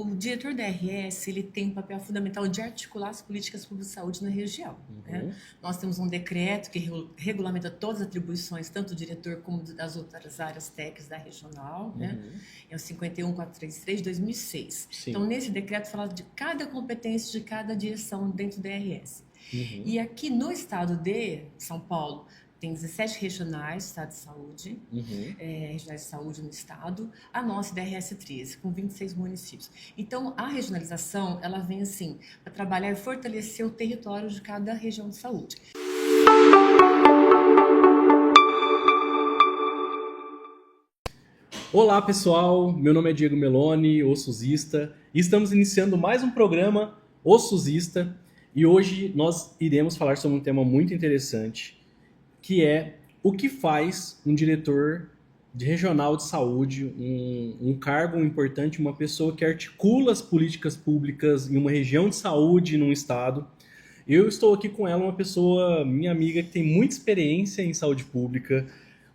O diretor da RS, ele tem um papel fundamental de articular as políticas públicas de saúde na região, né? Nós temos um decreto que regulamenta todas as atribuições, tanto do diretor como das outras áreas técnicas da regional, né? É o 51433 de 2006. Sim. Então, nesse decreto fala de cada competência de cada direção dentro da RS. E aqui no estado de São Paulo, tem 17 regionais, estado de saúde, regionais de saúde no estado, a nossa DRS 13, com 26 municípios. Então, a regionalização, ela vem assim, para trabalhar e fortalecer o território de cada região de saúde. Olá pessoal, meu nome é Diego Meloni, o SUSista, e estamos iniciando mais um programa, o SUSista, e hoje nós iremos falar sobre um tema muito interessante, que é o que faz um diretor de regional de saúde, um cargo importante, uma pessoa que articula as políticas públicas em uma região de saúde num estado. Eu estou aqui com ela, uma pessoa, minha amiga, que tem muita experiência em saúde pública,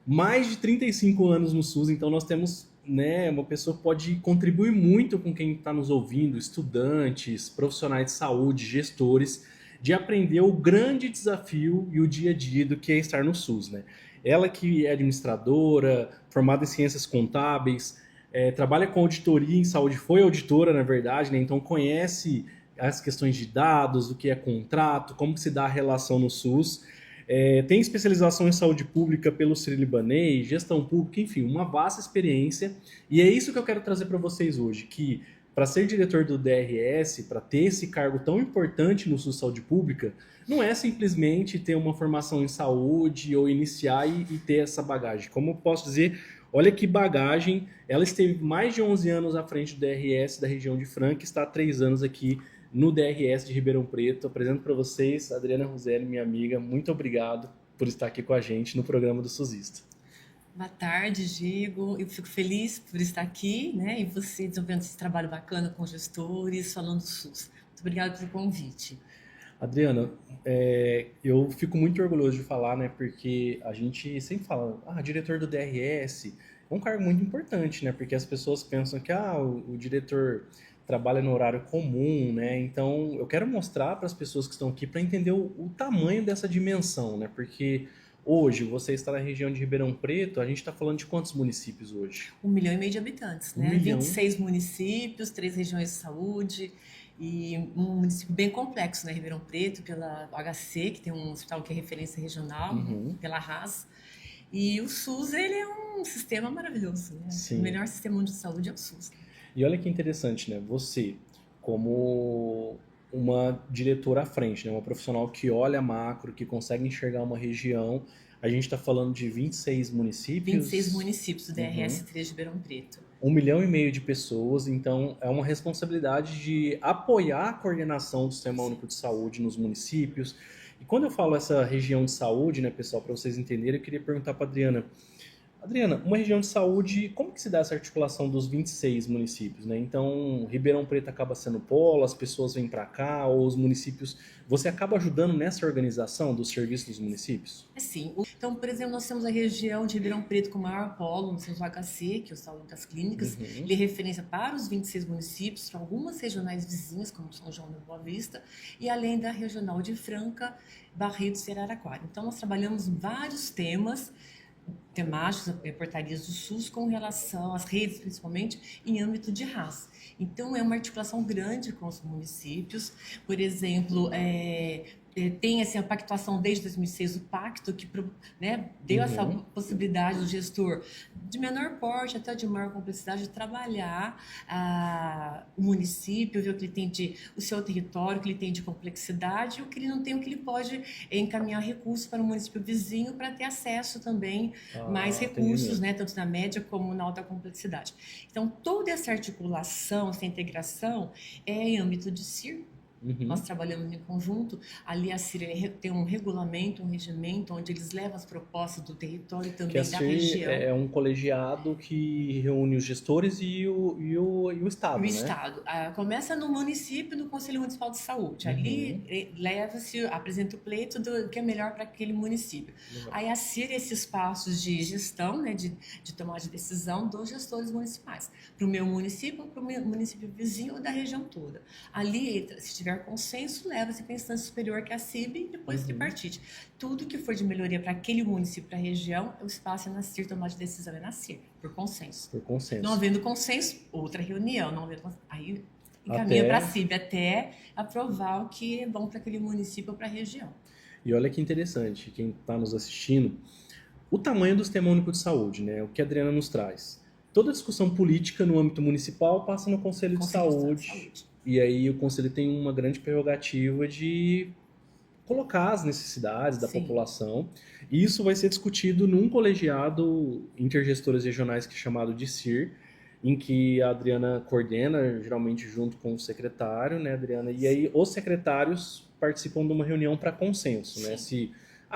mais de 35 anos no SUS, então nós temos, né, uma pessoa que pode contribuir muito com quem está nos ouvindo, estudantes, profissionais de saúde, gestores, de aprender o grande desafio e o dia a dia do que é estar no SUS, né? Ela que é administradora, formada em ciências contábeis, trabalha com auditoria em saúde, foi auditora, na verdade, né? Então conhece as questões de dados, o que é contrato, como que se dá a relação no SUS. Tem especialização em saúde pública pelo Sírio-Libanês, gestão pública, enfim, uma vasta experiência. E é isso que eu quero trazer para vocês hoje, que para ser diretor do DRS, para ter esse cargo tão importante no SUS Saúde Pública, não é simplesmente ter uma formação em saúde ou iniciar e ter essa bagagem. Como eu posso dizer, olha que bagagem, ela esteve mais de 11 anos à frente do DRS da região de Franca, está há 3 anos aqui no DRS de Ribeirão Preto. Apresento para vocês Adriana Roselli, minha amiga. Muito obrigado por estar aqui com a gente no programa do SUSista. Boa tarde, Diego. Eu fico feliz por estar aqui, né? E você desenvolvendo esse trabalho bacana com gestores, falando do SUS. Muito obrigada pelo convite. Adriana, eu fico muito orgulhoso de falar, né? Porque a gente sempre fala, diretor do DRS é um cargo muito importante, né? Porque as pessoas pensam que o diretor trabalha no horário comum, né? Então, eu quero mostrar para as pessoas que estão aqui para entender o tamanho dessa dimensão, né? Porque hoje você está na região de Ribeirão Preto, a gente está falando de quantos municípios hoje? 1,5 milhão de habitantes, né? 26 municípios, 3 regiões de saúde e um município bem complexo, né? Ribeirão Preto, pela HC, que tem um hospital que é referência regional, pela RAS. E o SUS, ele é um sistema maravilhoso, né? Sim. O melhor sistema de saúde é o SUS. E olha que interessante, né? Você, como uma diretora à frente, né? Uma profissional que olha macro, que consegue enxergar uma região. A gente está falando de 26 municípios. 26 municípios do DRS 3 de Ribeirão Preto. 1,5 milhão de pessoas, então é uma responsabilidade de apoiar a coordenação do Sistema Único de Saúde nos municípios. E quando eu falo essa região de saúde, né, pessoal, para vocês entenderem, eu queria perguntar para Adriana, uma região de saúde, como que se dá essa articulação dos 26 municípios, né? Então, Ribeirão Preto acaba sendo polo, as pessoas vêm para cá, ou os municípios... Você acaba ajudando nessa organização dos serviços dos municípios? Sim. Então, por exemplo, nós temos a região de Ribeirão Preto com o maior polo, nós temos o HC, que é o Saúde das Clínicas. Ele é referência para os 26 municípios, para algumas regionais vizinhas, como São João da Boa Vista, e além da regional de Franca, Barretos e Araraquara. Então, nós trabalhamos vários temas temáticos, portarias do SUS com relação às redes, principalmente em âmbito de raça. Então, é uma articulação grande com os municípios. Por exemplo, tem assim, a pactuação desde 2006, o pacto que, né, deu essa possibilidade do gestor de menor porte até de maior complexidade de trabalhar o município, ver o que ele tem o seu território, o que ele tem de complexidade, e o que ele não tem, o que ele pode encaminhar recursos para o município vizinho para ter acesso também mais recursos, né, tanto na média como na alta complexidade. Então, toda essa articulação, essa integração é em âmbito de CIR, Nós trabalhamos em conjunto. Ali a CIR tem um regulamento, um regimento, onde eles levam as propostas do território e Que a também da CIR região. é um colegiado que reúne os gestores e o Estado, O né? Estado. Começa no município, no Conselho Municipal de Saúde. Ali leva-se, apresenta o pleito do que é melhor para aquele município. Legal. Aí a CIR esse espaços de gestão, né, de tomar de decisão dos gestores municipais. Para o meu município, para o município vizinho ou da região toda. Ali, se tiver consenso, leva-se para a instância superior, que é a CIB, e depois tripartite. Tudo que for de melhoria para aquele município, para a região, o espaço é na CIR, tomar de decisão é na CIR, por consenso. Por consenso. Não havendo consenso, outra reunião. Não havendo consenso, aí encaminha para a CIB até aprovar o que é bom para aquele município ou para a região. E olha que interessante, quem está nos assistindo, o tamanho do Sistema Único de Saúde, né? O que a Adriana nos traz. Toda discussão política no âmbito municipal passa no Conselho de Saúde. E aí o Conselho tem uma grande prerrogativa de colocar as necessidades da população. E isso vai ser discutido num colegiado intergestores regionais que é chamado de CIR, em que a Adriana coordena, geralmente junto com o secretário, né, Adriana? E aí os secretários participam de uma reunião para consenso, né? Se,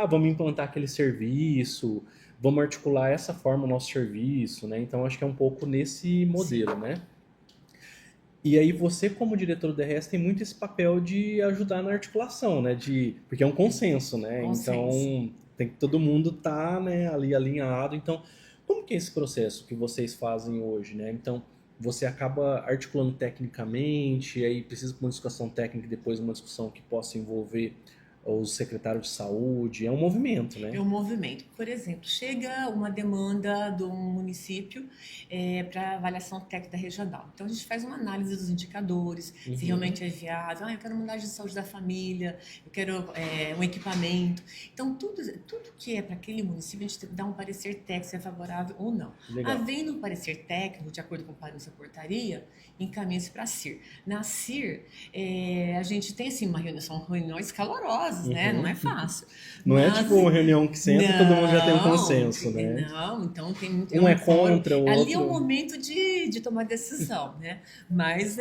vamos implantar aquele serviço, vamos articular essa forma o nosso serviço, né? Então acho que é um pouco nesse modelo, né? E aí você, como diretor do DRS, tem muito esse papel de ajudar na articulação, né? Porque é um consenso, né? Então tem que todo mundo estar, né, ali alinhado. Então, como que é esse processo que vocês fazem hoje, né? Então, você acaba articulando tecnicamente, aí precisa de uma discussão técnica e depois uma discussão que possa envolver os secretários de saúde, é um movimento, né? É um movimento. Por exemplo, chega uma demanda de um município para avaliação técnica regional. Então, a gente faz uma análise dos indicadores, se realmente é viável. Eu quero uma unidade de saúde da família, eu quero um equipamento. Então, tudo que é para aquele município, a gente dá um parecer técnico, se é favorável ou não. Legal. Havendo um parecer técnico, de acordo com o parecer da portaria, encaminha-se para a CIR. Na CIR, a gente tem, assim, são reuniões calorosas, né? Não é fácil. Não é tipo uma reunião que senta e todo mundo já tem um consenso, né? Não, então tem um é contra o outro. Ali é um momento de tomar decisão, né? Mas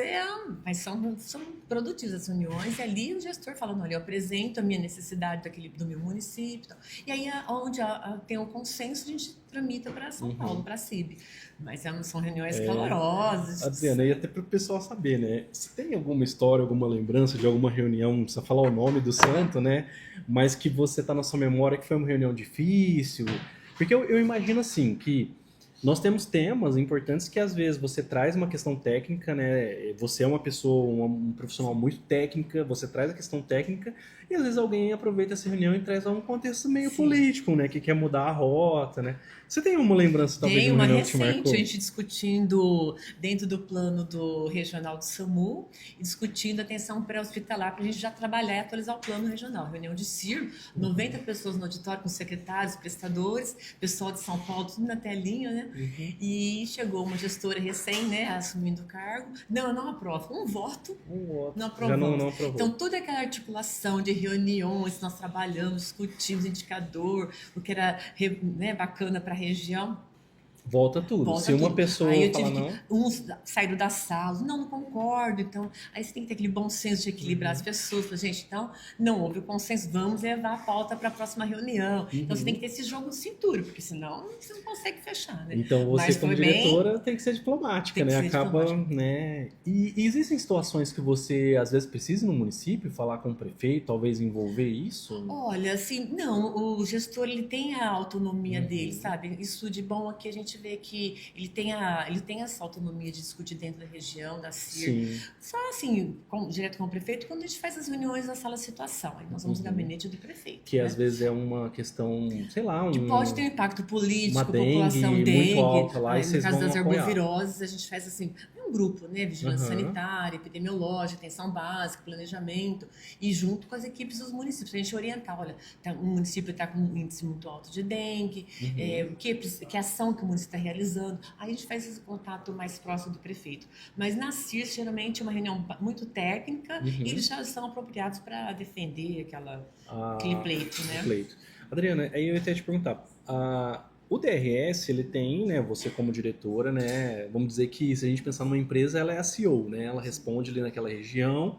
são produtivas as reuniões, e ali o gestor falando, olha, eu apresento a minha necessidade do meu município. E aí, onde tem um consenso, a gente tramita para São Paulo, para a CIB. Mas são reuniões calorosas. Adriana, e até para o pessoal saber, né? Se tem alguma história, alguma lembrança de alguma reunião, não precisa falar o nome do santo, né? Mas que você tá na sua memória que foi uma reunião difícil. Porque eu imagino assim, que nós temos temas importantes que às vezes você traz uma questão técnica, né? Você é uma pessoa, um profissional muito técnica, você traz a questão técnica e às vezes alguém aproveita essa reunião e traz um contexto meio político, né? Que quer mudar a rota, né? Você tem uma lembrança talvez de uma reunião que te marcou? Tem uma recente, a gente discutindo dentro do plano do regional do SAMU e discutindo atenção pré-hospitalar para a gente já trabalhar e atualizar o plano regional. Reunião de CIR, 90 pessoas no auditório com secretários, prestadores, pessoal de São Paulo, tudo na telinha, né? E chegou uma gestora recém, né, assumindo o cargo. Não aprova. Um voto. Não aprovou. Já não aprovou. Então, toda aquela articulação de reuniões, nós trabalhamos, discutimos indicador, o que era, né, bacana para a região. Volta tudo. Se uma pessoa falar não... Uns saíram da sala, não concordo. Então, aí você tem que ter aquele bom senso de equilibrar as pessoas. Falar, gente, então, não houve o consenso, vamos levar a pauta para a próxima reunião. Então, você tem que ter esse jogo de cintura, porque senão você não consegue fechar, né? Então, você como diretora tem que ser diplomática, né? Né? E existem situações que você, às vezes, precisa no município falar com o prefeito, talvez envolver isso? Olha, assim, não. O gestor, ele tem a autonomia dele, sabe? Isso de bom aqui a gente vê que ele tem essa autonomia de discutir dentro da região, da CIR. Sim. Só assim, direto com o prefeito, quando a gente faz as reuniões na sala de situação. Aí nós vamos no gabinete do prefeito. Que às vezes é uma questão, sei lá, que pode ter um impacto político, uma população dengue. Muito alta lá, no caso das arboviroses, a gente faz assim, um grupo, né? Vigilância sanitária, epidemiológica, atenção básica, planejamento, e junto com as equipes dos municípios, a gente orientar, olha, um município está com um índice muito alto de dengue, que ação que o município está realizando. Aí a gente faz esse contato mais próximo do prefeito. Mas na CIR, geralmente, é uma reunião muito técnica e eles já são apropriados para defender aquele pleito, né? Pleito. Adriana, aí eu ia até te perguntar, o DRS, ele tem, né, você como diretora, né, vamos dizer que se a gente pensar numa empresa, ela é a CEO, né, ela responde ali naquela região,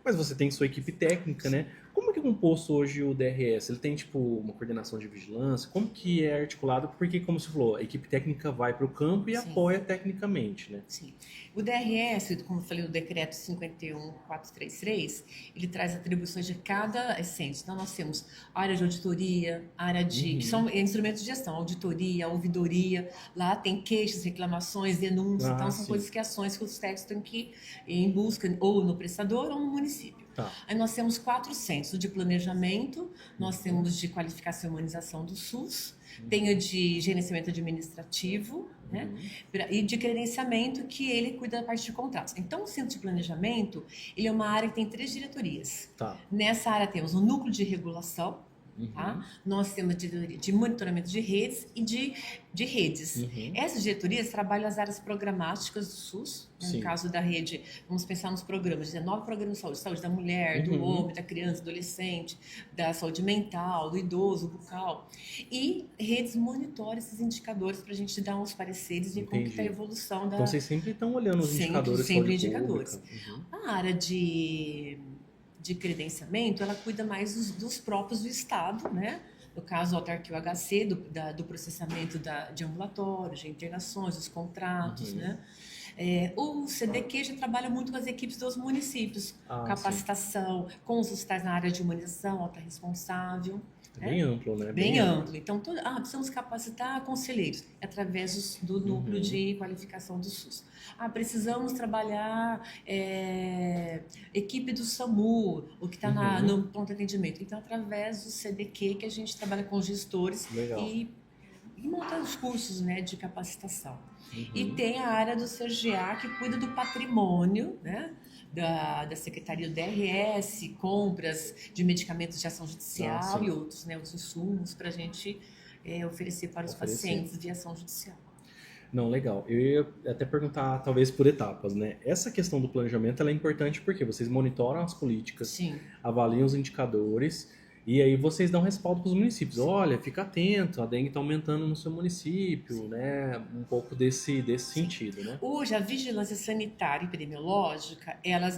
Mas você tem sua equipe técnica, né? Como é que é composto hoje o DRS? Ele tem, tipo, uma coordenação de vigilância? Como que é articulado? Porque, como você falou, a equipe técnica vai para o campo e Sim. apoia tecnicamente, né? Sim. O DRS, como eu falei, o decreto 51433, ele traz atribuições de cada essência. Então, nós temos área de auditoria, área de... que são instrumentos de gestão, auditoria, ouvidoria. Lá tem queixas, reclamações, denúncias. Então, são coisas que ações que os técnicos têm que ir em busca, ou no prestador ou no município. Tá. Aí nós temos 4 centros: o de planejamento, nós temos de qualificação e humanização do SUS, tem o de gerenciamento administrativo, né? E de credenciamento, que ele cuida da parte de contratos. Então, o centro de planejamento, ele é uma área que tem 3 diretorias. Tá. Nessa área temos o núcleo de regulação, tá? Nós temos a diretoria de monitoramento de redes e de redes. Essas diretorias trabalham as áreas programáticas do SUS. No caso da rede, vamos pensar nos programas, 19 programas de saúde da mulher, do homem, da criança, do adolescente, da saúde mental, do idoso, bucal. E redes monitoram esses indicadores para a gente dar uns pareceres de como está a evolução da... Então, vocês sempre estão olhando os indicadores. Sempre indicadores. A área de credenciamento, ela cuida mais dos próprios do Estado, né? No caso, o autarquia HC, do processamento de ambulatórios, de internações, dos contratos, né? O CDQ já trabalha muito com as equipes dos municípios, capacitação, com os hospitais na área de humanização, alta responsável. Bem amplo, né? Bem amplo. Então, precisamos capacitar conselheiros através do núcleo de qualificação do SUS. Precisamos trabalhar equipe do SAMU, o que está no ponto de atendimento. Então, através do CDQ, que a gente trabalha com gestores e monta os cursos, né, de capacitação. E tem a área do CGA, que cuida do patrimônio, né? Da Secretaria do DRS, compras de medicamentos de ação judicial e outros, né, os insumos para a gente oferecer para os pacientes via ação judicial. Não, legal. Eu ia até perguntar, talvez por etapas, né? Essa questão do planejamento ela é importante porque vocês monitoram as políticas, avaliam os indicadores e aí vocês dão respaldo para os municípios. Olha, fica atento, a dengue está aumentando no seu município, né? Um pouco desse sentido, né? Hoje, a vigilância sanitária e epidemiológica, elas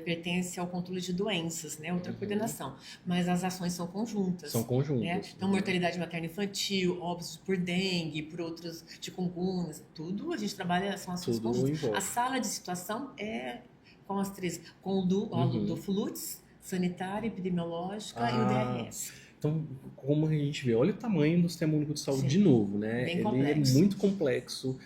pertence ao controle de doenças, né? Outra coordenação. Mas as ações são conjuntas. São conjuntas. Né? Então, mortalidade materna infantil, óbitos por dengue, por outros chikungunya, tudo a gente trabalha, são ações conjuntas. A sala de situação é com as 3, com o do FLUTS, sanitária, epidemiológica e o DRS. Então, como a gente vê, olha o tamanho do Sistema Único de Saúde de novo, né? Bem Ele complexo. é muito complexo,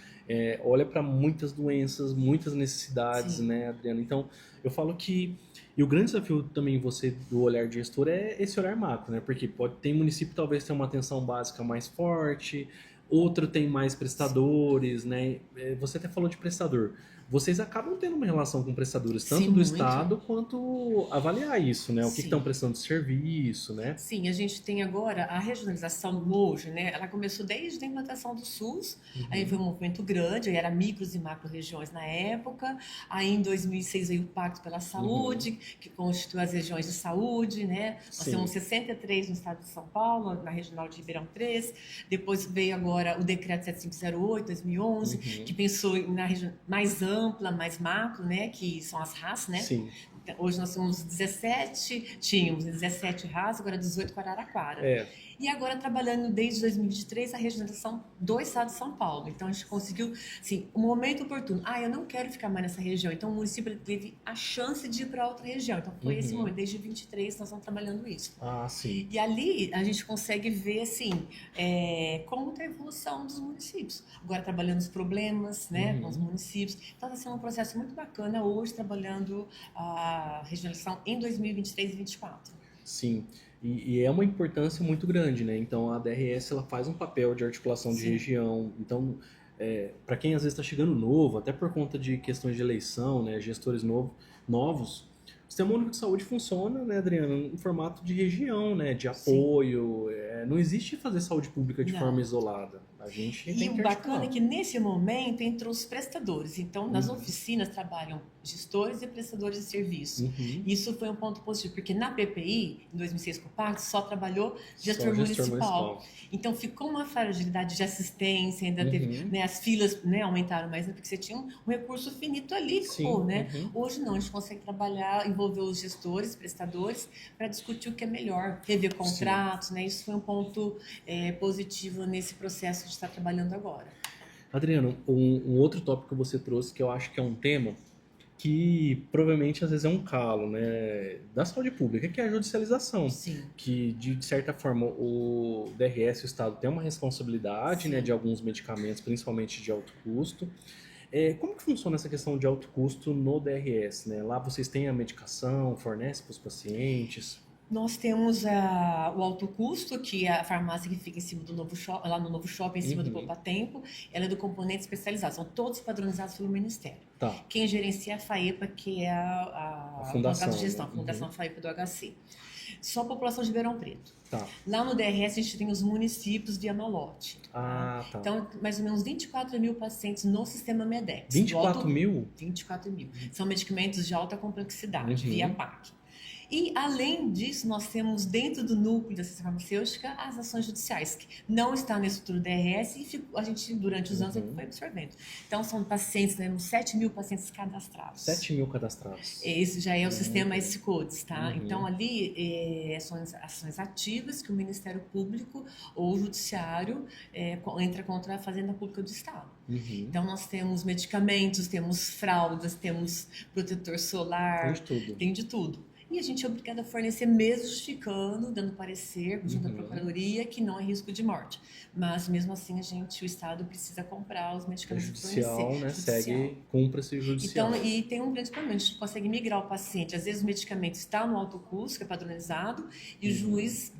olha para muitas doenças, muitas necessidades, né, Adriana? Então, eu falo que... E o grande desafio também você, do olhar de gestor, é esse olhar macro, né? Porque tem município talvez tenha uma atenção básica mais forte, outro tem mais prestadores, né? Você até falou de prestador. Vocês acabam tendo uma relação com prestadores, tanto do Estado quanto avaliar isso, né? O que estão prestando de serviço, né? Sim, a gente tem agora a regionalização hoje, né? Ela começou desde a implantação do SUS, aí foi um movimento grande, aí era micros e macro regiões na época, aí em 2006 veio o Pacto pela Saúde, que constitui as regiões de saúde, né? Nós temos 63 no estado de São Paulo, na regional de Ribeirão 3, depois veio agora o decreto 7508, 2011, que pensou na região mais ampla, mais macro, né, que são as RAS, né? Sim. Hoje nós tínhamos 17 RAS, agora 18 com Araraquara. E agora trabalhando desde 2023 a regionalização do estado de São Paulo. Então a gente conseguiu, assim, um momento oportuno. Eu não quero ficar mais nessa região. Então o município teve a chance de ir para outra região. Então foi esse momento, desde 2023 nós estamos trabalhando isso. Sim. E ali a gente consegue ver, assim, como está a evolução dos municípios. Agora trabalhando os problemas, né, com os municípios. Então está sendo um processo muito bacana hoje, trabalhando a regionalização em 2023 e 2024. Sim. E é uma importância muito grande, né? Então a DRS ela faz um papel de articulação de região. Então, para quem às vezes está chegando novo, até por conta de questões de eleição, né, gestores novos, o Sistema Único de Saúde funciona, né, Adriana, em formato de região, né, de apoio. Não existe fazer saúde pública de forma isolada. A gente tem que o bacana é que nesse momento entrou os prestadores. Então, nas oficinas trabalham gestores e prestadores de serviço. Uhum. Isso foi um ponto positivo, porque na PPI, em 2006 com o Pacto, só trabalhou gestor Só gestor municipal. Então ficou uma fragilidade de assistência, ainda teve, Uhum. né, as filas, né, aumentaram mais, né, porque você tinha um recurso finito ali, Sim. né? Uhum. Hoje não, a gente consegue trabalhar, envolver os gestores, prestadores, para discutir o que é melhor, rever contratos, né? Isso foi um ponto positivo nesse processo de estar trabalhando agora. Adriano, um outro tópico que você trouxe que eu acho que é um tema que provavelmente às vezes é um calo, né, da saúde pública, que é a judicialização, Sim. que de certa forma o DRS, o Estado, tem uma responsabilidade, né, Sim. de alguns medicamentos, principalmente de alto custo. Como que funciona essa questão de alto custo no DRS, né? Lá vocês têm a medicação, fornece para os pacientes? Nós temos o alto custo, que é a farmácia que fica em cima do novo shopping, lá no novo shopping, em cima do Uhum. Poupa Tempo, ela é do componente especializado, são todos padronizados pelo Ministério. Tá. Quem gerencia é a FAEPA, que é A fundação, contrato de gestão, né? a Fundação FAEPA do HC. Só a população de Ribeirão Preto. Tá. Lá no DRS a gente tem os municípios via malote. Ah, tá. Então, mais ou menos 24 mil pacientes no sistema MEDEX. 24 mil? 24 mil. São medicamentos de alta complexidade, Uhum. via PAC. E, além disso, nós temos dentro do núcleo da assistência farmacêutica as ações judiciais, que não está na estrutura do DRS e a gente, durante os anos, foi absorvendo. Então, são pacientes, né, uns 7 mil pacientes cadastrados. 7 mil cadastrados. Esse já é o sistema S-Codes, tá? Uhum. Então, ali são ações ativas que o Ministério Público ou o Judiciário entra contra a Fazenda Pública do Estado. Uhum. Então, nós temos medicamentos, temos fraldas, temos protetor solar. Tem de tudo. Tem de tudo. E a gente é obrigado a fornecer, mesmo justificando, dando parecer junto à Procuradoria, que não é risco de morte. Mas, mesmo assim, o Estado precisa comprar os medicamentos e fornecer. Né? Segue, cumpra-se o judicial. Então, e tem um grande problema, a gente consegue migrar o paciente. Às vezes o medicamento está no alto custo, que é padronizado, e o juiz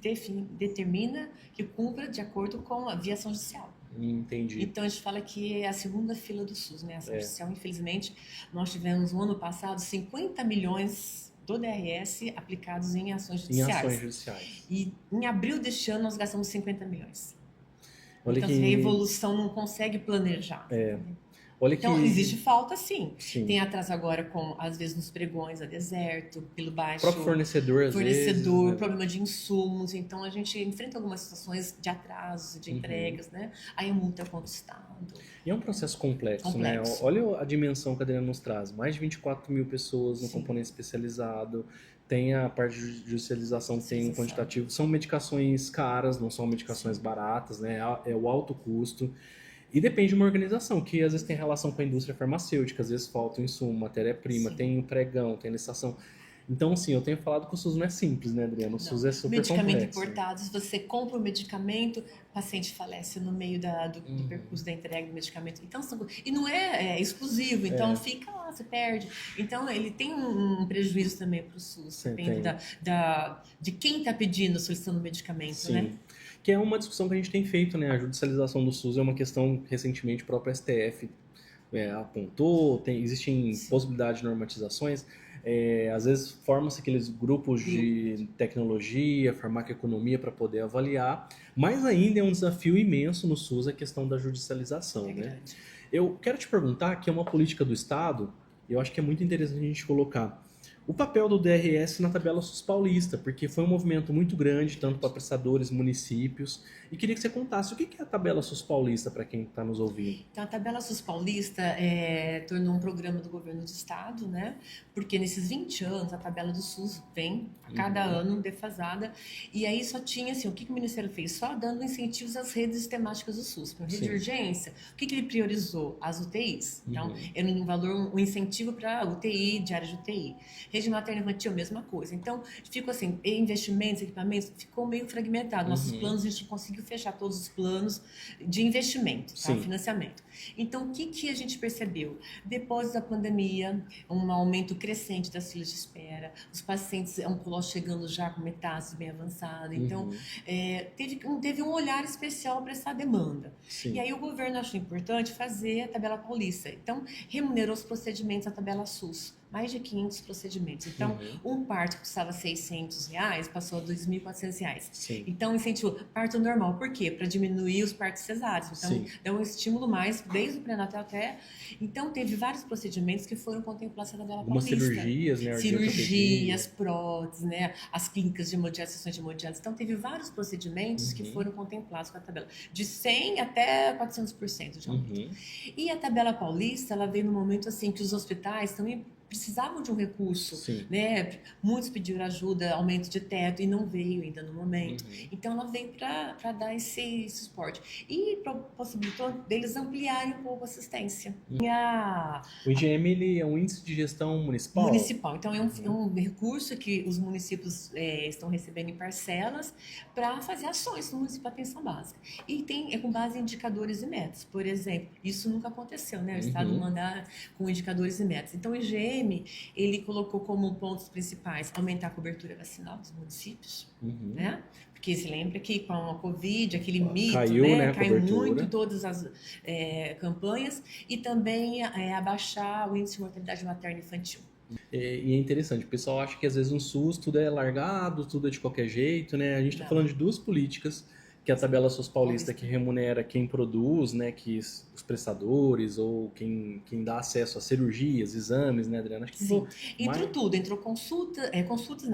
determina que cumpra de acordo com a via ação judicial. Entendi. Então, a gente fala que é a segunda fila do SUS, né? A ação judicial, infelizmente, nós tivemos no ano passado 50 milhões do DRS aplicados em ações judiciais. Em ações judiciais. E em abril deste ano nós gastamos 50 milhões. Olha então, que... a evolução não consegue planejar. Olha então, que... existe falta, sim. Sim. Tem atraso agora, às vezes, nos pregões a deserto, pelo baixo... O próprio fornecedor, às vezes, né? Problema de insumos. Então, a gente enfrenta algumas situações de atraso, de entregas, né? Aí a multa é contra o Estado. E é um processo complexo, né? Olha a dimensão que a Adriana nos traz. Mais de 24 mil pessoas no componente especializado. Tem a parte de judicialização, tem um quantitativo. São medicações caras, não são medicações baratas, né? É o alto custo. E depende de uma organização, que às vezes tem relação com a indústria farmacêutica, às vezes falta um insumo, matéria-prima, tem um pregão, tem licitação. Então, assim, eu tenho falado que o SUS não é simples, né, Adriano? O SUS é super medicamento complexo. Importado, se você compra o medicamento, o paciente falece no meio do percurso da entrega do medicamento. Então, e não é exclusivo, então fica lá, você perde. Então, ele tem um prejuízo também para o SUS, depende de quem está pedindo, solicitando o medicamento, né? Que é uma discussão que a gente tem feito, né? A judicialização do SUS é uma questão que recentemente o próprio STF apontou, existem possibilidades de normatizações. Às vezes forma-se aqueles grupos de tecnologia, farmacoeconomia para poder avaliar, mas ainda é um desafio imenso no SUS a questão da judicialização, né? Eu quero te perguntar, que é uma política do Estado, eu acho que é muito interessante a gente colocar o papel do DRS na tabela SUS paulista, porque foi um movimento muito grande, tanto para prestadores, municípios, e queria que você contasse o que é a tabela SUS paulista para quem está nos ouvindo. Então, a tabela SUS paulista tornou um programa do governo do estado, né? Porque nesses 20 anos a tabela do SUS vem a cada ano defasada, e aí só tinha, assim, o que o Ministério fez? Só dando incentivos às redes temáticas do SUS. Para rede de urgência, o que ele priorizou? As UTIs. Então, era um valor, um incentivo para UTI, diária de UTI. Rede materna infantil, mesma coisa. Então, ficou assim, investimentos, equipamentos, ficou meio fragmentado. Nossos planos, a gente não conseguiu fechar todos os planos de investimento, tá? Financiamento. Então, o que a gente percebeu? Depois da pandemia, um aumento crescente das filas de espera, os pacientes oncológicos chegando já com metástase bem avançada. Então, teve um olhar especial para essa demanda. E aí o governo achou importante fazer a tabela paulista. Então, remunerou os procedimentos da tabela SUS. mais de 500 procedimentos. Então, um parto que custava R$ 600, passou a R$ 2.400. Sim. Então, incentivou parto normal. Por quê? Para diminuir os partos cesáreos. Então, dá um estímulo mais, desde o pré-natal até... Então, teve vários procedimentos que foram contemplados na tabela paulista. Cirurgias, né? Cirurgias, próteses, né? As clínicas de hemodiálise, sessões de hemodiálise. Então, teve vários procedimentos que foram contemplados com a tabela. De 100% até 400% de aumento. E a tabela paulista, ela veio no momento assim que os hospitais também precisavam de um recurso, né? Muitos pediram ajuda, aumento de teto, e não veio ainda no momento. Então, ela veio para dar esse suporte. E possibilitou deles ampliarem um pouco a assistência. O IGM, ele é um índice de gestão municipal? Municipal. Então, é um recurso que os municípios estão recebendo em parcelas para fazer ações no município de atenção básica. E é com base em indicadores e metas. Por exemplo, isso nunca aconteceu, né? O Estado mandar com indicadores e metas. Então, o IGM, ele colocou como pontos principais aumentar a cobertura vacinal dos municípios, né? Porque se lembra que com a Covid, aquele mito, né? Caiu muito todas as campanhas, e também abaixar o índice de mortalidade materna e infantil. E é interessante, o pessoal acha que às vezes no SUS tudo é largado, tudo é de qualquer jeito, né? A gente está falando de duas políticas, que é a tabela SUS paulista, que remunera quem produz, né, que os prestadores ou quem dá acesso a cirurgias, exames, né, Adriana? Acho que entrou tudo, entrou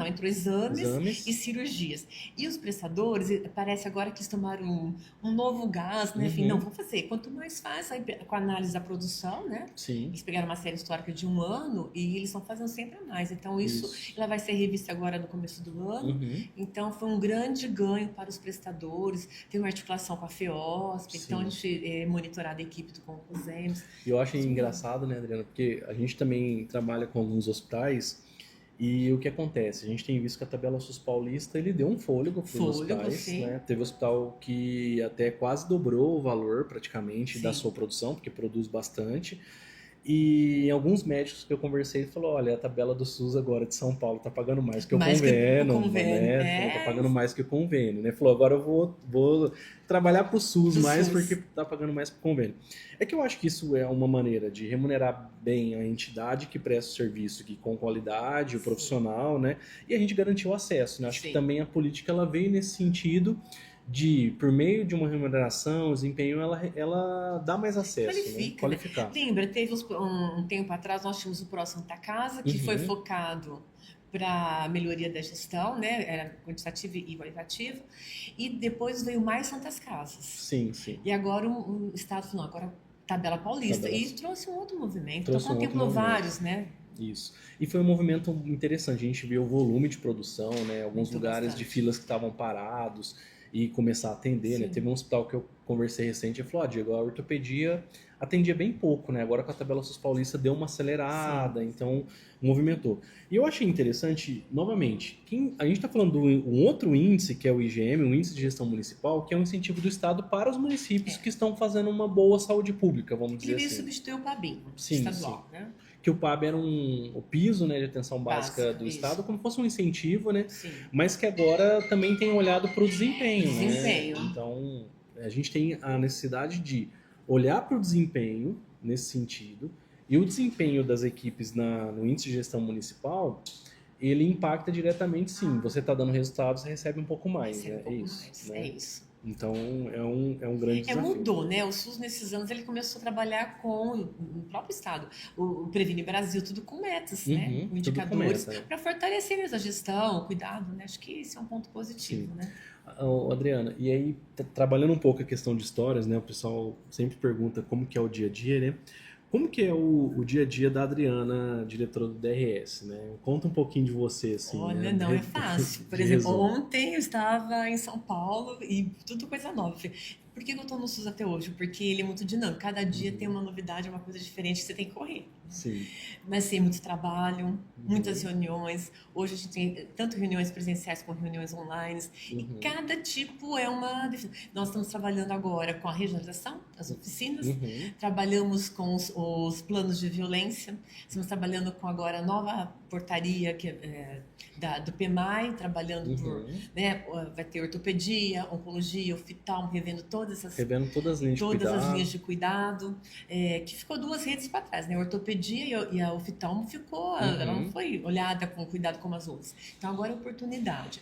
entrou exames e cirurgias. E os prestadores, parece agora que eles tomaram um novo gás, né? Enfim, não, vamos fazer. Quanto mais faz, aí, com a análise da produção, né? Eles pegaram uma série histórica de 1 ano e eles estão fazendo sempre a mais. Então, ela vai ser revista agora no começo do ano. Então, foi um grande ganho para os prestadores. Tem uma articulação com a FEOSP, então a gente monitorar a equipe do Conclusemos. E eu acho engraçado, né, Adriana, porque a gente também trabalha com alguns hospitais e o que acontece? A gente tem visto que a tabela SUS paulista, ele deu um fôlego para os hospitais, né? Teve hospital que até quase dobrou o valor, praticamente, da sua produção, porque produz bastante. E alguns médicos que eu conversei falaram, olha, a tabela do SUS agora de São Paulo tá pagando mais que o convênio, né? Tá pagando mais que o convênio, né? Falou, agora eu vou trabalhar pro SUS mais porque tá pagando mais que o convênio. É que eu acho que isso é uma maneira de remunerar bem a entidade que presta o serviço aqui com qualidade, o profissional, né? E a gente garantir o acesso, né? Acho que também a política, ela veio nesse sentido de, por meio de uma remuneração, desempenho, ela dá mais acesso, né? Qualificar. Lembra, teve um tempo atrás, nós tínhamos o Pró Santa Casa, que foi focado para melhoria da gestão, né? Era quantitativa e qualitativa, e depois veio mais Santas Casas. Sim. E agora o Estado falou, agora tabela paulista, e trouxe um outro movimento, então contemplou vários, né? Isso. E foi um movimento interessante, a gente viu o volume de produção, né? Alguns lugares de filas que estavam parados, e começar a atender, né? Teve um hospital que eu conversei recente e falou, Diego, a ortopedia atendia bem pouco, né? Agora com a tabela SUS paulista deu uma acelerada, então movimentou. E eu achei interessante, novamente, a gente está falando de um outro índice, que é o IGM, o Índice de Gestão Municipal, que é um incentivo do Estado para os municípios que estão fazendo uma boa saúde pública, vamos dizer assim. Ele substituiu o PABIM, estadual, né? Que o PAB era o piso, né, de atenção básica do Estado, como fosse um incentivo, né? Mas que agora também tem olhado para o desempenho, né? Então, a gente tem a necessidade de olhar para o desempenho nesse sentido, e o desempenho das equipes no índice de gestão municipal, ele impacta diretamente, sim. Você está dando resultados, você recebe um pouco mais, né? É isso. Então, é um grande desafio. Mudou, né? O SUS, nesses anos, ele começou a trabalhar com o próprio Estado. O Previne Brasil, tudo com metas, né? Com indicadores, para fortalecer mesmo a gestão, o cuidado, né? Acho que esse é um ponto positivo, né? Adriana, e aí, trabalhando um pouco a questão de histórias, né? O pessoal sempre pergunta como que é o dia a dia, né? Como que é o dia a dia da Adriana, diretora do DRS, né? Conta um pouquinho de você, assim. Olha, não é fácil. Por exemplo, ontem eu estava em São Paulo e tudo coisa nova. Por que eu estou no SUS até hoje? Porque ele é muito dinâmico. Cada dia tem uma novidade, uma coisa diferente que você tem que correr. Sim. Mas sim, muito trabalho, muitas reuniões. Hoje a gente tem tanto reuniões presenciais como reuniões online. E cada tipo é uma definição. Nós estamos trabalhando agora com a regionalização das oficinas. Trabalhamos com os planos de violência. Estamos trabalhando com agora a nova portaria que do PEMAI, trabalhando por... Né, vai ter ortopedia, oncologia, oftalmo, revendo todas as linhas de cuidado. Que ficou 2 redes para trás, né? Ortopedia dia e a oftalmo ficou, ela não foi olhada com cuidado como as outras. Então agora é oportunidade.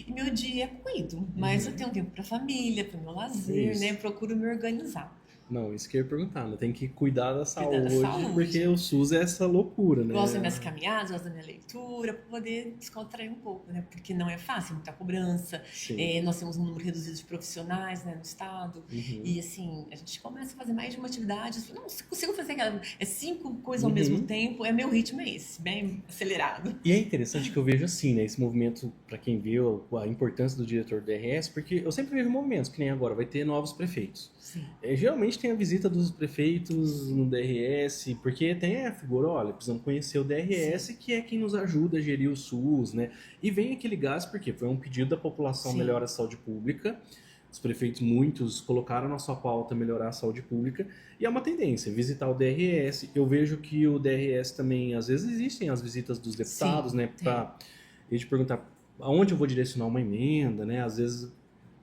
E meu dia cuido, mas eu tenho tempo para família, para meu lazer, Isso. né? Procuro me organizar. Não, isso que eu ia perguntar, né? Tem que cuidar da Cuidar da saúde, saúde. porque o SUS é essa loucura, né? Gosto das minhas caminhadas, gosto da minha leitura, para poder descontrair um pouco, né? Porque não é fácil, muita cobrança. Sim. Nós temos um número reduzido de profissionais, né, no estado. E assim, a gente começa a fazer mais de uma atividade. Não, se consigo fazer 5 coisas ao mesmo tempo, meu ritmo é esse, bem acelerado. E é interessante que eu vejo assim, né? Esse movimento, para quem vê a importância do diretor do DRS, porque eu sempre vejo movimentos, que nem agora, vai ter novos prefeitos. Sim. Geralmente tem a visita dos prefeitos no DRS, porque tem a figura, olha, precisamos conhecer o DRS, sim, que é quem nos ajuda a gerir o SUS, né? E vem aquele gás, porque foi um pedido da população, sim, melhorar a saúde pública. Os prefeitos, muitos, colocaram na sua pauta melhorar a saúde pública, e é uma tendência, visitar o DRS. Eu vejo que o DRS também, às vezes, existem as visitas dos deputados, sim, né? Para eles perguntar aonde eu vou direcionar uma emenda, né? Às vezes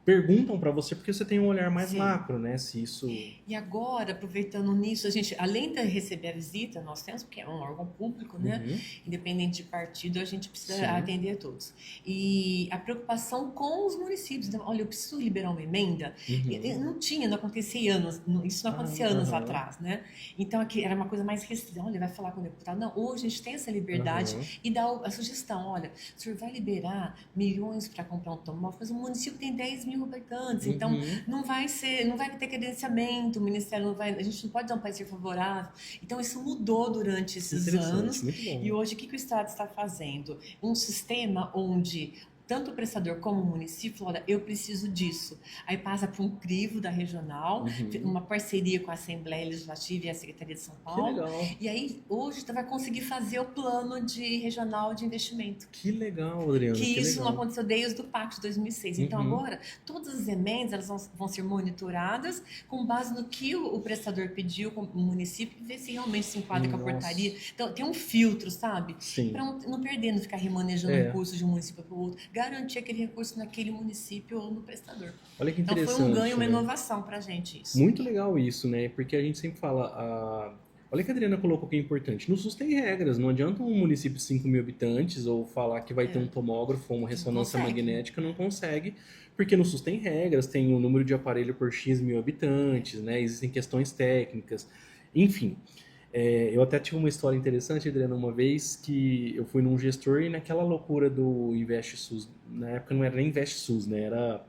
perguntam para você porque você tem um olhar mais, sim, macro, né? Se isso... E agora, aproveitando nisso, a gente, além de receber a visita, nós temos, porque é um órgão público, né? Independente de partido, a gente precisa, sim, atender a todos. E a preocupação com os municípios. Então, olha, eu preciso liberar uma emenda. Não tinha, não acontecia anos, isso não acontecia anos atrás, né? Então, aqui era uma coisa mais restrita. Olha, vai falar com o deputado. Não, hoje a gente tem essa liberdade e dá a sugestão. Olha, o senhor vai liberar milhões para comprar um automóvel, mas o município tem 10 mil habitantes, então não vai ter credenciamento, o Ministério não vai, a gente não pode dar um parecer favorável. Então isso mudou durante esses anos. E hoje o que o Estado está fazendo? Um sistema onde tanto o prestador como o município, olha, eu preciso disso. Aí passa para um crivo da regional, uma parceria com a Assembleia Legislativa e a Secretaria de São Paulo. Que legal. E aí, hoje, você vai conseguir fazer o plano de regional de investimento. Que legal, Adriana. Que isso não aconteceu desde o Pacto de 2006. Então, agora, todas as emendas elas vão ser monitoradas com base no que o prestador pediu, com o município, e ver se realmente se enquadra com a portaria. Então, tem um filtro, sabe? Para não perder, não ficar remanejando recursos de um município para o outro. Garantir aquele recurso naquele município ou no prestador. Olha que interessante. Então foi um ganho, uma inovação pra gente isso. Muito legal isso, né? Porque a gente sempre fala... Olha que a Adriana colocou que é importante. No SUS tem regras. Não adianta um município de 5 mil habitantes ou falar que vai ter um tomógrafo ou uma ressonância magnética, não consegue. Porque no SUS tem regras, tem o número de aparelho por X mil habitantes, né? Existem questões técnicas. Enfim... eu até tive uma história interessante, Adriana, uma vez que eu fui num gestor e naquela loucura do Investe SUS, na época não era nem Investe SUS, né? Era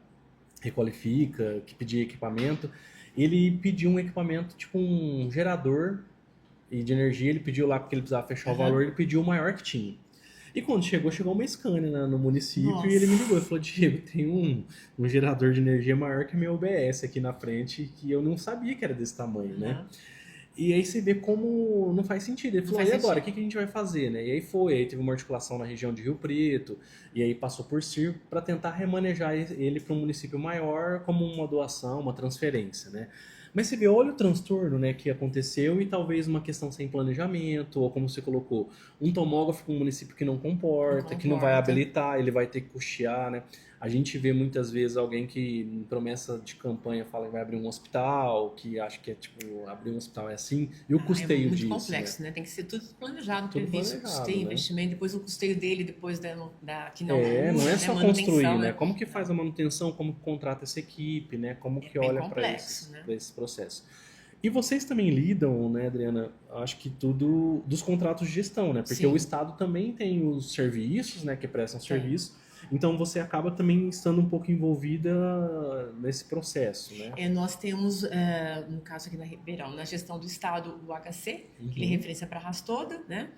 Requalifica, que pedia equipamento. Ele pediu um equipamento, tipo um gerador de energia, ele pediu lá porque ele precisava fechar o valor, ele pediu o maior que tinha. E quando chegou uma Scania no município. Nossa. E ele me ligou e falou, Diego, tem um gerador de energia maior que meu OBS aqui na frente, que eu não sabia que era desse tamanho, né? E aí você vê como não faz sentido. Ele falou, e agora, o que a gente vai fazer, né? E aí teve uma articulação na região de Rio Preto, e aí passou por Circo para tentar remanejar ele para um município maior como uma doação, uma transferência, né? Mas você vê, olha o transtorno, né, que aconteceu e talvez uma questão sem planejamento, ou como você colocou, um tomógrafo com um município que não comporta, que não vai habilitar, ele vai ter que custear, né? A gente vê muitas vezes alguém que em promessa de campanha fala que vai abrir um hospital, que acha que é tipo, abrir um hospital é assim, e o custeio disso. É muito complexo, né? Tem que ser tudo planejado, tudo previsto, custeio, né? Investimento, depois o custeio dele, depois que não não é só construir, né? Como que faz a manutenção, como que contrata essa equipe, né? Como que olha para esse processo. E vocês também lidam, né, Adriana, acho que tudo dos contratos de gestão, né? Porque o Estado também tem os serviços, né, que prestam serviço. Então você acaba também estando um pouco envolvida nesse processo, né? Nós temos, no caso aqui na Ribeirão, na gestão do Estado, o HC, que ele é referência para a RAS toda, né?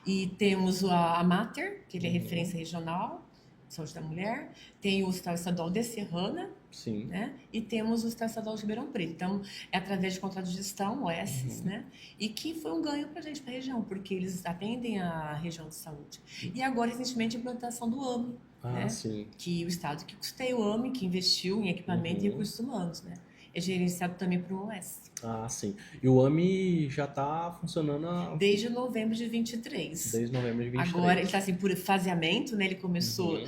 E temos a Mater, que ele é referência regional, Saúde da Mulher, tem o Hospital Estadual de Serrana, né? E temos o Hospital Estadual de Ribeirão Preto. Então, é através de contrato de gestão, OS, né? E que foi um ganho para a gente, para a região, porque eles atendem a região de saúde. E agora, recentemente, a implantação do AME, né? Que o Estado que custeia o AME, que investiu em equipamento e recursos humanos, né? É gerenciado também por um OS. Sim. E o AME já está funcionando desde novembro de 23. Desde novembro de 23. Agora ele está assim por faseamento, né? Ele começou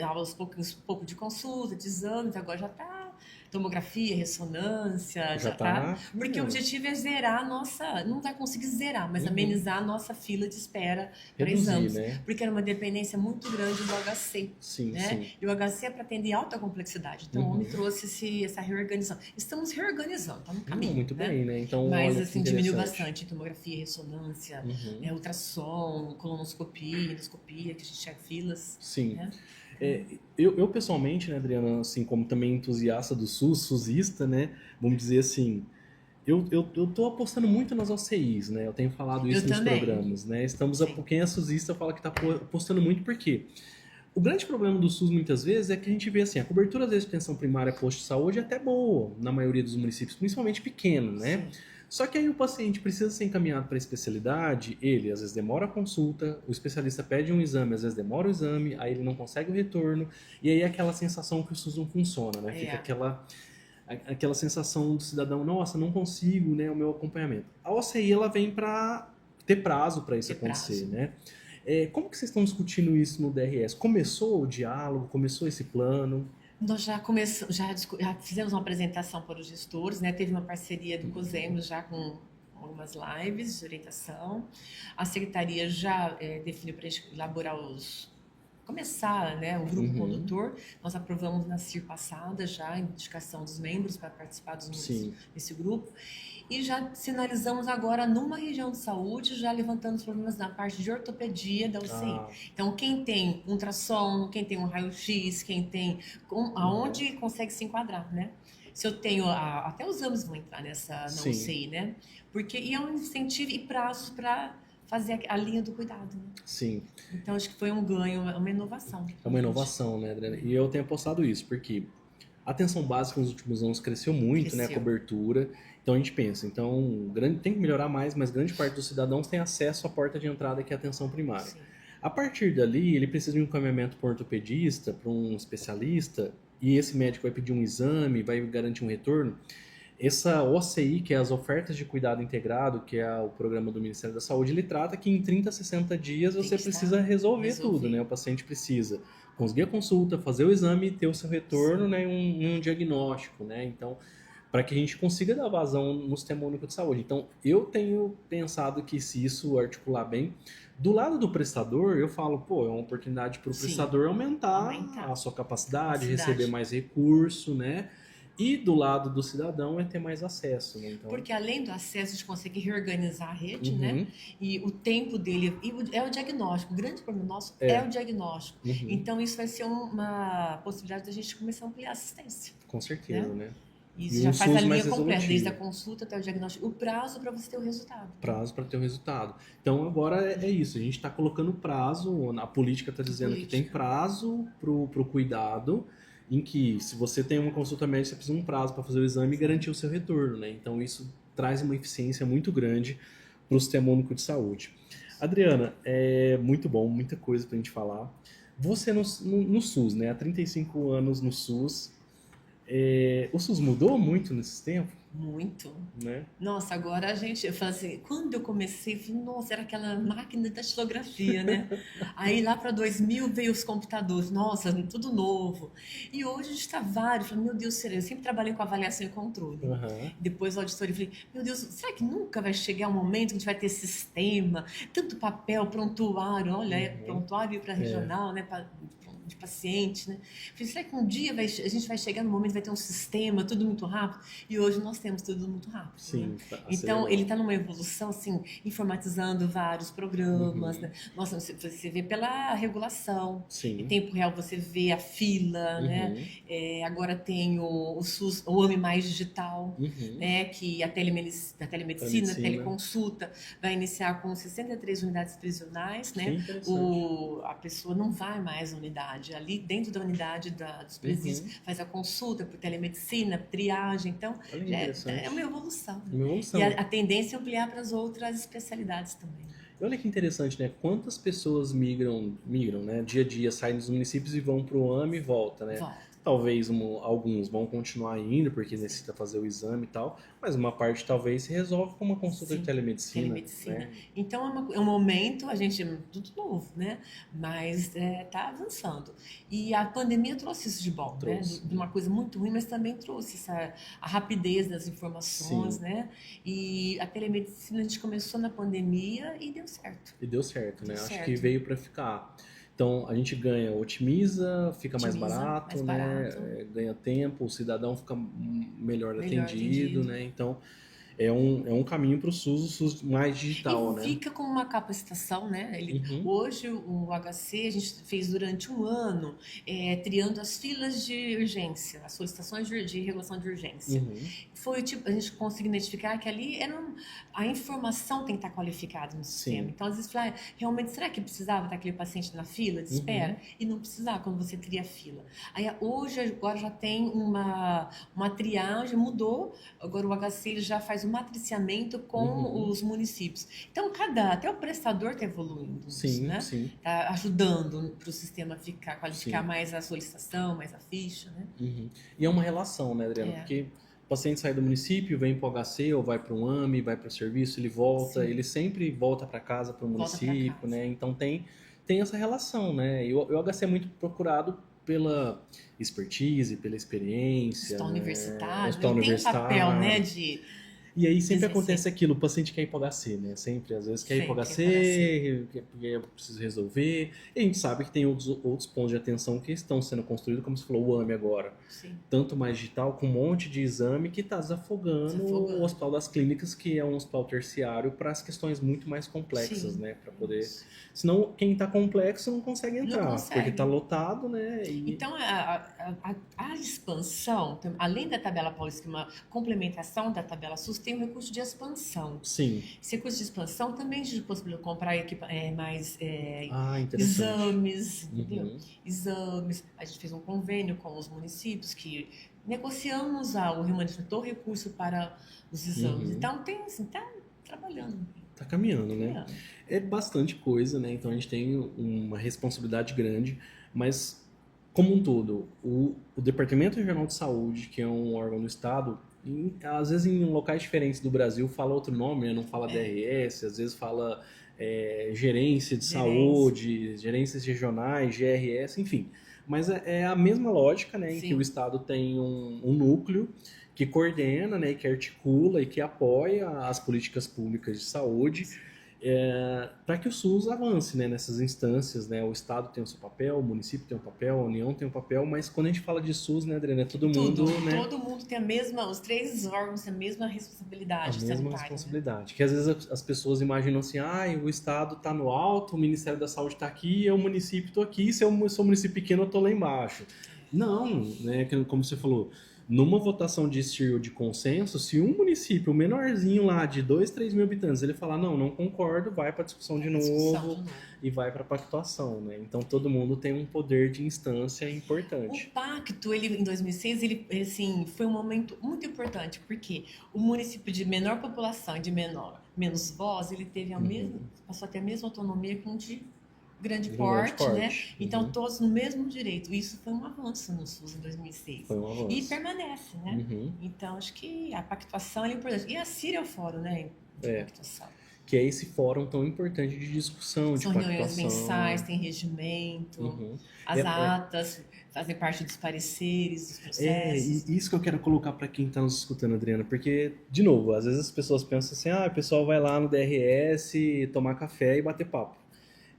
aos poucos, um pouco de consulta, de exames, agora já está tomografia, ressonância, Já já tá. tá. Porque o objetivo é zerar a nossa, não vai conseguir zerar, mas Uhum. amenizar a nossa fila de espera para Reduzir, exames, né? porque era uma dependência muito grande do HC. Sim, Né? sim. E o HC é para atender alta complexidade. Então, o homem trouxe essa reorganização. Estamos reorganizando, está no caminho. Muito né? bem, né? Então, Mas, olha assim, que diminuiu interessante. bastante tomografia, ressonância, ultrassom, colonoscopia, endoscopia, que a gente tinha filas. Sim. Né? Eu pessoalmente, né, Adriana, assim, como também entusiasta do SUS, SUSista, né, vamos dizer assim, eu tô apostando muito nas OCIs, né, eu tenho falado isso nos programas, né, quem é SUSista fala que tá apostando muito, por quê? O grande problema do SUS muitas vezes é que a gente vê assim, a cobertura da atenção primária posto de saúde é até boa na maioria dos municípios, principalmente pequeno, né? Sim. Só que aí o paciente precisa ser encaminhado para a especialidade, ele às vezes demora a consulta, o especialista pede um exame, às vezes demora o exame, aí ele não consegue o retorno, e aí é aquela sensação que o SUS não funciona, né? Fica aquela sensação do cidadão, nossa, não consigo, né, o meu acompanhamento. A OCI, ela vem para ter prazo para isso acontecer, né? Como que vocês estão discutindo isso no DRS? Começou o diálogo? Começou esse plano? Nós já fizemos uma apresentação para os gestores, né? Teve uma parceria do COSEMOS já com algumas lives de orientação. A secretaria já definiu para elaborar começar, né, o grupo condutor. Nós aprovamos na CIR passada já a indicação dos membros para participar desse grupo. E já sinalizamos agora numa região de saúde, já levantando os problemas na parte de ortopedia da UCI. Então, quem tem ultrassom, quem tem um raio-x, quem tem... aonde consegue se enquadrar, né? Se eu tenho... até os exames vão entrar na UCI, né? Porque é um incentivo e prazos para fazer a linha do cuidado. Né? Sim. Então, acho que foi um ganho, uma inovação. É uma inovação, né, Adriana? E eu tenho apostado isso, porque a atenção básica nos últimos anos cresceu muito, né, a cobertura. Então a gente pensa, tem que melhorar mais, mas grande parte dos cidadãos tem acesso à porta de entrada que é a atenção primária. Sim. A partir dali, ele precisa de um encaminhamento para um ortopedista, para um especialista, e esse médico vai pedir um exame, vai garantir um retorno. Essa OCI, que é as ofertas de cuidado integrado, que é o programa do Ministério da Saúde, ele trata que em 30 a 60 dias você precisa resolver tudo, né? O paciente precisa conseguir a consulta, fazer o exame e ter o seu retorno, né, um diagnóstico, né? Então, para que a gente consiga dar vazão no Sistema Único de Saúde. Então, eu tenho pensado que se isso articular bem, do lado do prestador, eu falo, é uma oportunidade para o prestador aumentar a sua capacidade, receber mais recurso, né? E do lado do cidadão é ter mais acesso, né? Então... Porque além do acesso, a gente consegue reorganizar a rede, né? E o tempo dele... é o diagnóstico. O grande problema nosso é o diagnóstico. Então, isso vai ser uma possibilidade da gente começar a ampliar a assistência. Com certeza, né? Isso já faz a linha completa, desde a consulta até o diagnóstico. O prazo para você ter o resultado. Prazo para ter o resultado. Então, agora é isso. A gente está colocando prazo, a política está dizendo que tem prazo para o cuidado, em que, se você tem uma consulta médica, você precisa de um prazo para fazer o exame e garantir o seu retorno, né? Então, isso traz uma eficiência muito grande para o Sistema Único de Saúde. Adriana, é muito bom, muita coisa para a gente falar. Você no SUS, né? Há 35 anos no SUS. O SUS mudou muito nesse tempo? Muito. Né? Nossa, agora eu falo assim, quando eu comecei, eu falei, nossa, era aquela máquina da xilografia, né? Aí lá para 2000 veio os computadores, nossa, tudo novo. E hoje a gente está vários, meu Deus, eu sempre trabalhei com avaliação e controle. Depois o auditoria, eu falei, meu Deus, será que nunca vai chegar um momento que a gente vai ter sistema, tanto papel, prontuário, olha, prontuário para regional, né? De paciente, né? Falei, será que um dia a gente vai chegar no momento, vai ter um sistema, tudo muito rápido? E hoje nós temos tudo muito rápido. Sim, né? Então, ele está numa evolução, assim, informatizando vários programas. Né? Nossa, você vê pela regulação. Sim. Em tempo real, você vê a fila, né? Agora tem o SUS, o AME Mais Digital, né? Que a telemedicina, a teleconsulta, vai iniciar com 63 unidades prisionais, né? A pessoa não vai mais à unidade. Ali dentro da unidade dos presídios, faz a consulta por telemedicina, triagem. Então, é uma evolução. E a tendência é ampliar para as outras especialidades também. Olha que interessante, né? Quantas pessoas migram, né? Dia a dia, saem dos municípios e vão para o AME e volta, né? Talvez alguns vão continuar indo, porque necessita fazer o exame e tal, mas uma parte talvez se resolve com uma consulta Sim, de telemedicina. telemedicina. Então é um momento, a gente, tudo novo, né? Mas tá avançando. E a pandemia trouxe isso de bom, né? Trouxe. De uma coisa muito ruim, mas também trouxe a rapidez das informações, Sim. né? E a telemedicina a gente começou na pandemia e deu certo. E deu certo, né? Deu Acho certo. que veio para ficar. Então a gente ganha, otimiza, fica mais Otimiza, barato, mais né? barato. Ganha tempo, o cidadão fica melhor Melhor atendido, né? Então é um caminho para o SUS mais digital, E né? fica com uma capacitação, né? Uhum. Hoje o HC a gente fez durante um ano, triando as filas de urgência, as solicitações de regulação de urgência. Uhum. Foi tipo, a gente conseguiu identificar que ali a informação tem que estar qualificada no sistema. Sim. Então, às vezes, realmente, será que precisava estar aquele paciente na fila de espera? Uhum. E não precisava quando você cria a fila. Aí, hoje, agora já tem uma triagem, mudou. Agora o HC ele já faz um matriciamento com Uhum. os municípios. Então, até o prestador está evoluindo nisso, Sim, né? sim. Está ajudando para o sistema qualificar Sim. mais a solicitação, mais a ficha, né? Uhum. E é uma relação, né, Adriana? Porque o paciente sai do município, vem para o HC ou vai para um AME, vai para o serviço, ele volta, Sim. ele sempre volta para casa, para o Volta pra município, casa. né? Então tem essa relação, né? E o HC é muito procurado pela expertise, pela experiência, Hospital universitário, hospital ele tem um papel, né, universitário. E aí sempre acontece sempre. aquilo, o paciente quer ir para o HC, né? Sempre, às vezes quer ir para o Sempre quer HC, porque eu preciso resolver. E a gente sabe que tem outros pontos de atenção que estão sendo construídos, como você falou, o AME agora. Sim. Tanto mais digital, com um monte de exame que está desafogando o Hospital das Clínicas, que é um hospital terciário, para as questões muito mais complexas, Sim. né? Para poder. Senão, quem está complexo não consegue entrar, Não consegue. porque está lotado, né? Então, a expansão, além da tabela paulista, que é uma complementação da tabela SUS, tem um recurso de expansão. Sim. Esse recurso de expansão também a gente possibilitou comprar mais exames, entendeu? Exames. A gente fez um convênio com os municípios que negociamos o remanejamento do recurso para os exames. Então, tem assim, tá trabalhando. Tá caminhando, né? É bastante coisa, né? Então a gente tem uma responsabilidade grande, mas como um todo, o Departamento Regional de Saúde, que é um órgão do Estado, às vezes em locais diferentes do Brasil fala outro nome, né? Não fala DRS, às vezes fala gerência de saúde, gerências regionais, GRS, enfim. Mas é a mesma lógica, né? Em que o Estado tem um núcleo que coordena, né, que articula e que apoia as políticas públicas de saúde para que o SUS avance, né, nessas instâncias, né? O Estado tem o seu papel, o município tem um papel, a União tem um papel, mas quando a gente fala de SUS, né, Adriana, é todo mundo, né? Todo mundo tem os três órgãos têm a mesma responsabilidade sanitária. A mesma responsabilidade. Né? Que às vezes as pessoas imaginam assim, o Estado está no alto, o Ministério da Saúde está aqui, eu, o município, estou aqui, se eu sou um município pequeno, eu estou lá embaixo. Não, né, como você falou, numa votação de estilo de consenso, se um município menorzinho lá de 2, 3 mil habitantes, ele falar, não concordo, vai para discussão de novo e vai para pactuação, né? Então todo mundo tem um poder de instância importante. O pacto, em 2006, ele assim, foi um momento muito importante, porque o município de menor população e de menos voz, ele teve passou a ter a mesma autonomia que um de grande porte, né? Então, todos no mesmo direito. Isso foi um avanço no SUS em 2006. Foi um avanço. E permanece, né? Então, acho que a pactuação é importante. E a CIR é o fórum, né? De pactuação. Que é esse fórum tão importante de discussão, São de pactuação. São reuniões mensais, tem regimento, as atas fazem parte dos pareceres, dos processos. E isso que eu quero colocar para quem está nos escutando, Adriana, porque, de novo, às vezes as pessoas pensam assim, o pessoal vai lá no DRS tomar café e bater papo.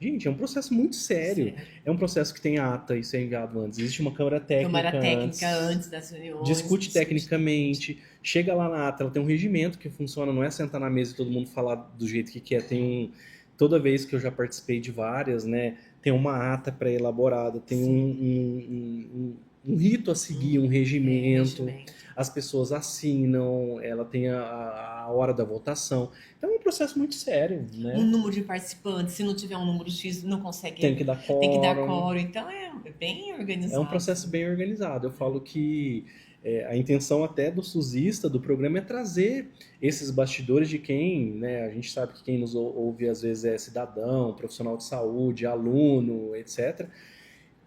Gente, é um processo muito sério. É um processo que tem ata, isso é enviado antes. Existe uma câmara técnica antes das reuniões. Discute tecnicamente. Chega lá na ata, ela tem um regimento que funciona, não é sentar na mesa e todo mundo falar do jeito que quer. Toda vez que eu já participei de várias, né, tem uma ata pré-elaborada, tem um rito a seguir, um regimento. As pessoas assinam, ela tem a hora da votação. Então é um processo muito sério, né? Um número de participantes, se não tiver um número X, não consegue. Tem que dar quórum. Tem que dar quórum. Então é bem organizado. É um processo bem organizado. Eu falo que a intenção até do SUSista, do programa, é trazer esses bastidores de quem, né? A gente sabe que quem nos ouve às vezes é cidadão, profissional de saúde, aluno, etc.,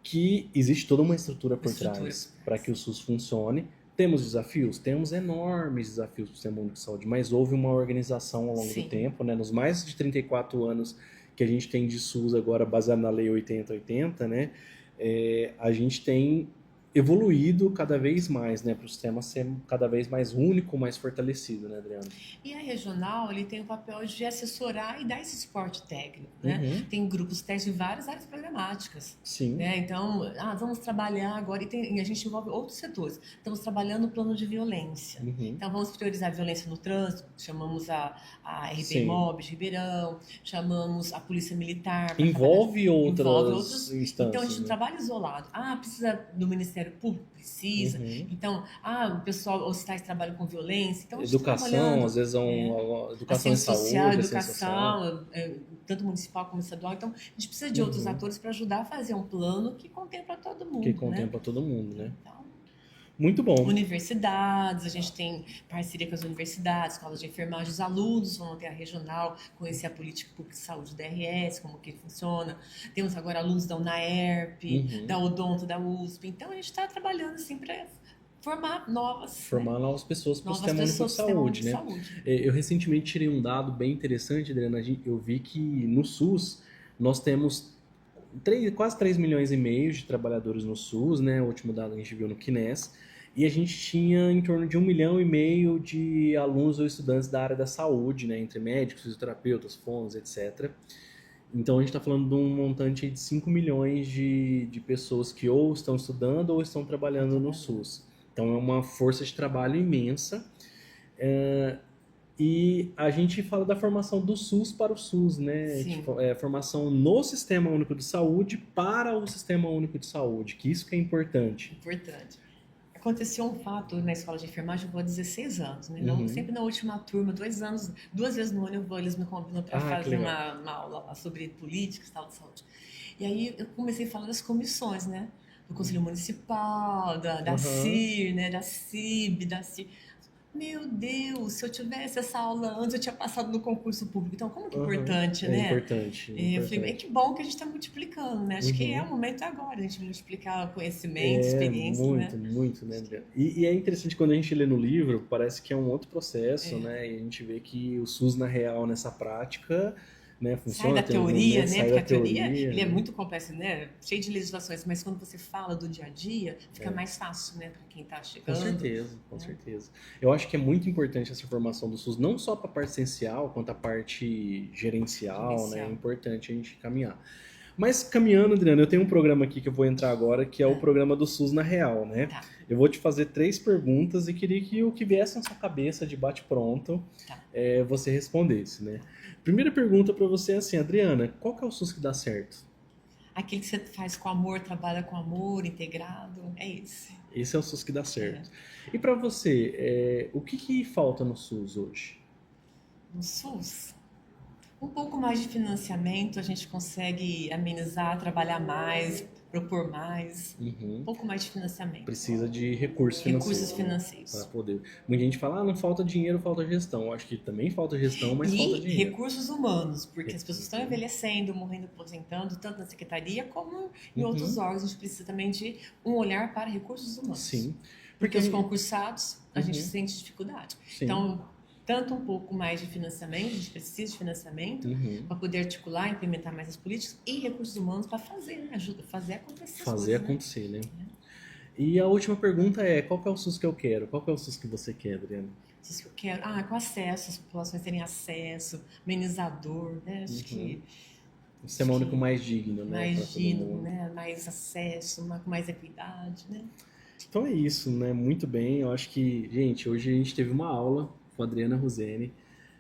que existe toda uma estrutura por trás para que o SUS funcione. Temos desafios? Temos enormes desafios para o Sistema Único de Saúde, mas houve uma organização ao longo do tempo, né? Nos mais de 34 anos que a gente tem de SUS agora, baseado na Lei 8080, né? A gente tem evoluído cada vez mais, né, para o sistema ser cada vez mais único, mais fortalecido, né, Adriana? E a regional, ele tem o papel de assessorar e dar esse suporte técnico, né? Tem grupos técnicos de várias áreas programáticas. Sim. Né? Então, vamos trabalhar agora, e a gente envolve outros setores. Estamos trabalhando no plano de violência. Então, vamos priorizar a violência no trânsito, chamamos a RP Mob de Ribeirão, chamamos a Polícia Militar. Envolve outras instâncias. Então, a gente não trabalha isolado. Precisa do Ministério Público? Precisa. Então, o pessoal, os tais trabalham com violência. Então, educação, às vezes educação em saúde, social, educação, tanto municipal como estadual. Então, a gente precisa de outros atores para ajudar a fazer um plano que contempla todo mundo. Que contempla todo mundo, né? Então, muito bom. Universidades, a gente tem parceria com as universidades, escolas de enfermagem, os alunos vão ter a regional, conhecer a política pública de saúde da RS, como que funciona. Temos agora alunos da UNAERP, da Odonto, da USP. Então, a gente está trabalhando assim para formar novas pessoas para o Sistema Único de Saúde, né? Eu recentemente tirei um dado bem interessante, Adriana. Eu vi que no SUS nós temos quase 3 milhões e meio de trabalhadores no SUS, né? O último dado a gente viu no CNES. E a gente tinha em torno de 1,5 milhão de alunos ou estudantes da área da saúde, né? Entre médicos, fisioterapeutas, fonos, etc. Então, a gente está falando de um montante de 5 milhões de pessoas que ou estão estudando ou estão trabalhando no SUS. Então, é uma força de trabalho imensa. E a gente fala da formação do SUS para o SUS, né? Tipo, formação no Sistema Único de Saúde para o Sistema Único de Saúde, que isso que é importante. Importante. Aconteceu um fato na escola de enfermagem, eu vou há 16 anos, né? Não, sempre na última turma, 2 anos, 2 vezes no ano eles me convidam para fazer uma aula sobre política e tal de saúde. E aí eu comecei a falar das comissões, né? Do Conselho Municipal, da CIR, né? Da CIB, da CIR. Meu Deus, se eu tivesse essa aula antes, eu tinha passado no concurso público. Então, como que é importante, né? É importante. Eu falei, que bom que a gente está multiplicando, né? Acho que é o momento agora, a gente multiplicar conhecimento, experiência, muito, né? Muito, né, André? E é interessante, quando a gente lê no livro, parece que é um outro processo, né? E a gente vê que o SUS, na real, nessa prática, né, funciona. Sai da teoria, né? Porque a teoria, ele é muito complexo, né? Cheio de legislações, mas quando você fala do dia a dia, fica mais fácil, né? Para quem está chegando. Com certeza. Eu acho que é muito importante essa formação do SUS, não só para a parte essencial, quanto a parte gerencial, né? É importante a gente caminhar. Mas caminhando, Adriana, eu tenho um programa aqui que eu vou entrar agora, que é o programa do SUS na Real, né? Eu vou te fazer 3 perguntas e queria que o que viesse na sua cabeça de bate-pronto, você respondesse, né? Primeira pergunta para você é assim, Adriana, qual que é o SUS que dá certo? Aquele que você faz com amor, trabalha com amor, integrado, é esse. Esse é o SUS que dá certo. E para você, o que falta no SUS hoje? No SUS? Um pouco mais de financiamento, a gente consegue amenizar, trabalhar mais, propor mais, um pouco mais de financiamento. Precisa de recursos financeiros. Para poder. Muita gente fala, não falta dinheiro, falta gestão. Eu acho que também falta gestão, mas falta dinheiro. E recursos humanos, porque as pessoas estão envelhecendo, morrendo, aposentando, tanto na secretaria como em outros órgãos. A gente precisa também de um olhar para recursos humanos. Sim. Porque os concursados, a gente sente dificuldade. Sim. Então, tanto um pouco mais de financiamento, a gente precisa de financiamento para poder articular, implementar mais as políticas e recursos humanos para fazer, né? Fazer acontecer. Fazer acontecer, né? E a última pergunta é, qual que é o SUS que eu quero? Qual que é o SUS que você quer, Adriana? O SUS que eu quero? Com acesso, as populações terem acesso, amenizador, né? Acho que... Um sistema único mais digno, né? Mais digno, né? Mais acesso, com mais equidade, né? Então é isso, né? Muito bem. Eu acho que, gente, hoje a gente teve uma aula com a Adriana Rosene,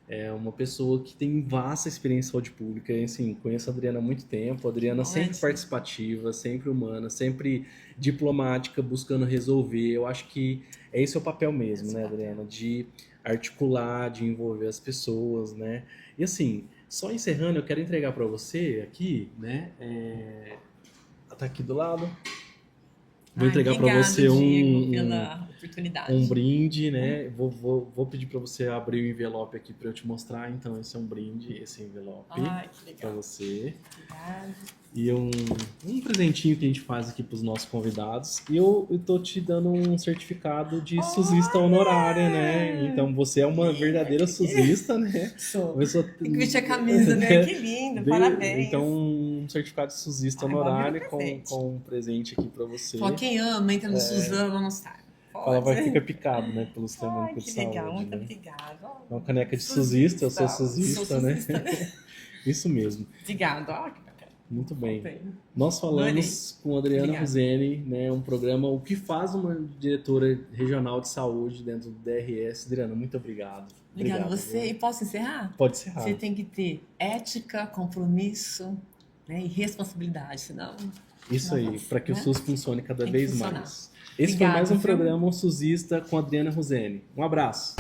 é uma pessoa que tem vasta experiência em saúde pública, e, assim, conheço a Adriana há muito tempo, a Adriana sempre participativa, sempre humana, sempre diplomática, buscando resolver. Eu acho que esse é o papel mesmo, né, Adriana? De articular, de envolver as pessoas, né? E assim, só encerrando, eu quero entregar para você aqui, né? Tá aqui do lado. Vou entregar para obrigada, você Diego, pela oportunidade. um brinde, né? Vou pedir para você abrir o envelope aqui para eu te mostrar. Então, esse é um brinde, esse envelope Ai, que para legal. você. Obrigada. E um presentinho que a gente faz aqui para os nossos convidados. E eu tô te dando um certificado de suzista honorária, né? Então, você é uma verdadeira suzista, né? Sou. Pessoa... Tem que vestir a camisa, né? Que lindo, parabéns. Então, um certificado de suzista Ai, honorário vou abrir um com um presente aqui para você. Só quem ama, entra no Suzano, não sai. Ela vai ficar picado, né? Pelo sistema Ai, único de que saúde. legal, muito né? obrigada. É uma caneca de suzista, eu sou Sou suzista, né? Isso mesmo. Obrigada. Ó, que bacana. Muito bem. Bem. Nós falamos com a Adriana Obrigada. Ruzeni, né? Um programa O que faz uma diretora regional de saúde dentro do DRS. Adriana, muito obrigado. Obrigada a Obrigado, você. viu? E posso encerrar? Pode encerrar. Você tem que ter ética, compromisso, né, e responsabilidade, senão... Isso aí, para que o né? SUS funcione cada Tem que vez funcionar. mais. Esse Obrigada, foi mais um viu? programa O Suzista com a Adriana Ruzeni. Um abraço.